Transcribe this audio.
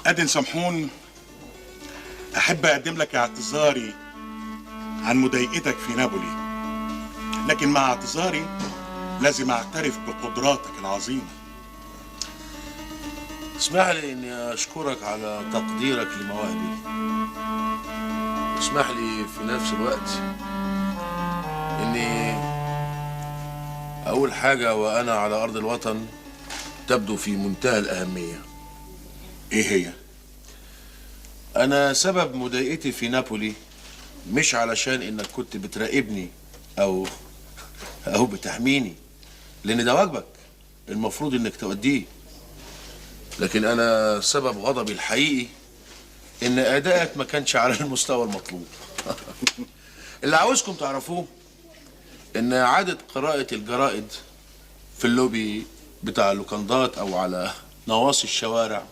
أدن سمحون، أحب أقدم لك اعتذاري عن مضايقتك في نابولي، لكن مع اعتذاري لازم أعترف بقدراتك العظيمة. اسمح لي اني اشكرك على تقديرك لمواهبي. اسمح لي في نفس الوقت اني اول حاجة وانا على ارض الوطن تبدو في منتهى الاهمية. إيه هي؟ انا سبب مضايقتي في نابولي مش علشان انك كنت بتراقبني او بتحميني، لان ده واجبك المفروض انك تؤديه، لكن انا سبب غضبي الحقيقي ان ادائك ما كانش على المستوى المطلوب. اللي عاوزكم تعرفوه ان اعادة قراءة الجرائد في اللوبي بتاع اللوكندات او على نواصي الشوارع